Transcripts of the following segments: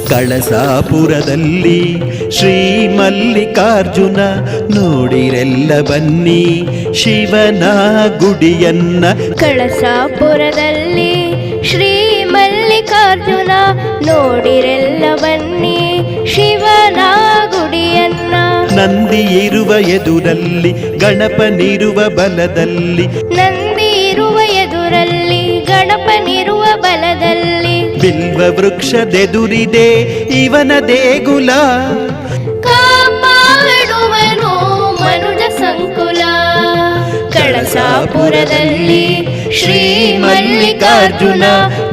ಕಳಸಾಪುರದಲ್ಲಿ ಶ್ರೀ ಮಲ್ಲಿಕಾರ್ಜುನ ನೋಡಿರೆಲ್ಲ ಬನ್ನಿ ಶಿವನ ಗುಡಿಯನ್ನ. ಕಳಸಾಪುರದಲ್ಲಿ ಶ್ರೀ ಮಲ್ಲಿಕಾರ್ಜುನ ನೋಡಿರೆಲ್ಲ ಬನ್ನಿ ಶಿವನ ಗುಡಿಯನ್ನ. ನಂದಿ ಇರುವ ಎದುರಲ್ಲಿ ಗಣಪನಿರುವ ಬಲದಲ್ಲಿ, ನಂದಿ ಇರುವ ಎದುರಲ್ಲಿ ಗಣಪನಿರುವ ಬಲದಲ್ಲಿ, ಬಿಲ್ವ ವೃಕ್ಷದೆದುರಿದೆ ಇವನ ದೇಗುಲ. ಕಾಪಾಡುವನು ಮನುಜ ಸಂಕುಲ. ಕಳಸಾಪುರದಲ್ಲಿ ಶ್ರೀ ಮಲ್ಲಿಕಾರ್ಜುನ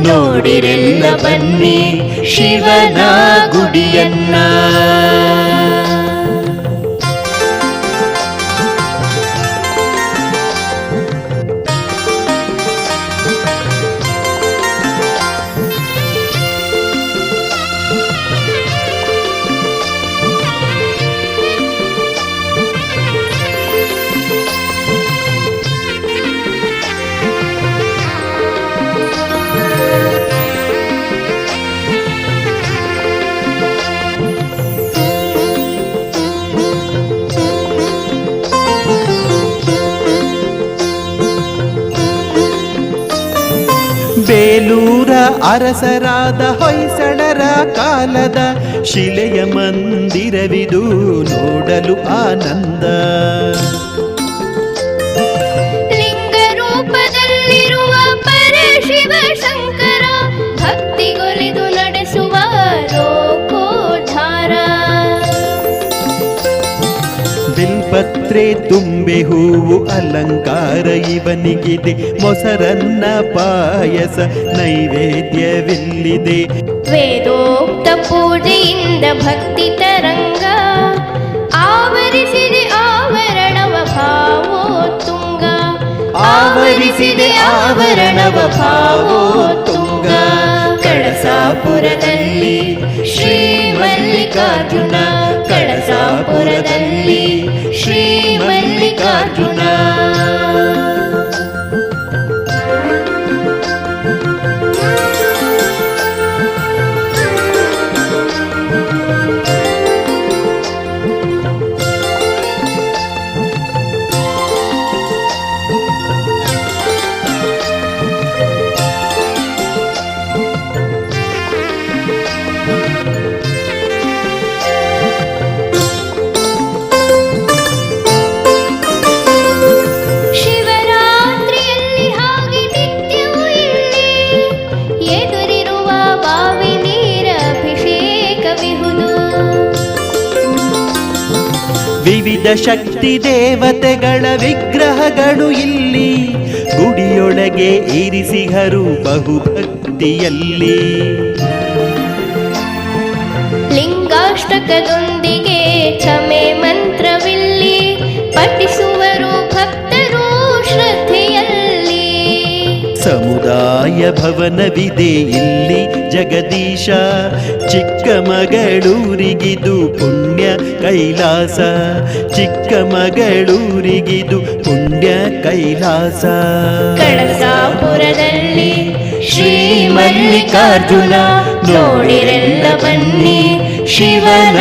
ನೋಡಿರೆಲ್ಲ ಬನ್ನಿ ಶಿವನ ಗುಡಿಯನ್ನ. ಬೇಲೂರ ಅರಸರಾದ ಹೊಯ್ಸಳರ ಕಾಲದ ಶಿಲೆಯ ಮಂದಿರವಿದು ನೋಡಲು ಆನಂದ. ಲಿಂಗರೂಪದಲ್ಲಿರುವ ಪರಶಿವ ಶಂಕರ ಭಕ್ತಿಗೊಲಿದು ನಡೆಸುವ ಲೋಕೋದ್ಧಾರ. ಬಿಲ್ಪತ್ರೆ ತುಂಬೆ ಹೂವು ಅಲಂಕಾರ ಇವನಿಗಿದೆ, ಮೊಸರನ್ನ ಪಾಯಸ ನೈವೇದ್ಯವಿಲ್ಲಿದೆ. ವೇದೋಕ್ತ ಪೂಜೆಯಿಂದ ಭಕ್ತಿ ತರಂಗ ಆವರಿಸಿದೆ ಆವರಣವ ಭಾವೋತ್ತುಂಗ. ಆವರಿಸಿದೆ ಆವರಣವ ಭಾವೋತ್ತುಂಗ. ಕಳಸಾಪುರದಲ್ಲಿ ಶ್ರೀ ಮಲ್ಲಿಕಾರ್ಜುನ. ಕಳಸಾಪುರದಲ್ಲಿ ಶ್ರೀ ಮಲ್ಲಿಕಾರ್ಜುನ. ವಿವಿಧ ಶಕ್ತಿ ದೇವತೆಗಳ ವಿಗ್ರಹಗಳು ಇಲ್ಲಿ ಗುಡಿಯೊಳಗೆ ಇರಿಸಿಹರು ಬಹುಭಕ್ತಿಯಲ್ಲಿ. ಲಿಂಗಾಷ್ಟಕದೊಂದಿಗೆ ಕ್ಷಮೆ ಮಂತ್ರವಿಲ್ಲಿ ಪಠಿಸುವರು ಭಕ್ತರು ಶ್ರದ್ಧೆಯಲ್ಲಿ. ಸಮುದಾಯ ಭವನವಿದೆ ಇಲ್ಲಿ ಜಗದೀಶ. ಚಿಕ್ಕಮಗಳೂರಿಗಿದು ಪುಣ್ಯ ಕೈಲಾಸ. ಚಿಕ್ಕಮಗಳೂರಿಗಿದು ಪುಣ್ಯ ಕೈಲಾಸ. ಕಳಸಾಪುರದಲ್ಲಿ ಶ್ರೀ ಮಲ್ಲಿಕಾರ್ಜುನ ನೋಡಿರೆಲ್ಲ ಬನ್ನಿ ಶಿವನ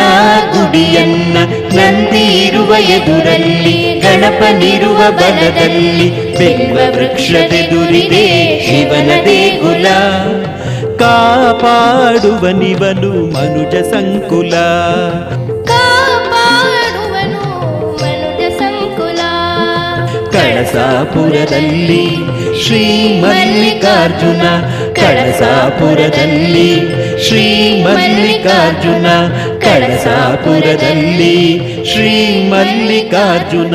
ಗುಡಿಯನ್ನ. ನಂದಿ ಇರುವ ಎದುರಲ್ಲಿ ಗಣಪನಿರುವ ಬಲದಲ್ಲಿ, ಬಿಲ್ವ ವೃಕ್ಷದೆದುರಿದೆ ಶಿವನ ದೇಗುಲ. ಕಾಪಾಡುವನಿವನು ಮನುಜ ಸಂಕುಲ. ಕಾಪಾಡುವನು ಮನುಜ ಸಂಕುಲ. ಕಳಸಾಪುರದಲ್ಲಿ ಶ್ರೀ ಮಲ್ಲಿಕಾರ್ಜುನ. ಕಳಸಾಪುರದಲ್ಲಿ ಶ್ರೀ ಮಲ್ಲಿಕಾರ್ಜುನ. ಕಳಸಾಪುರದಲ್ಲಿ ಶ್ರೀ ಮಲ್ಲಿಕಾರ್ಜುನ.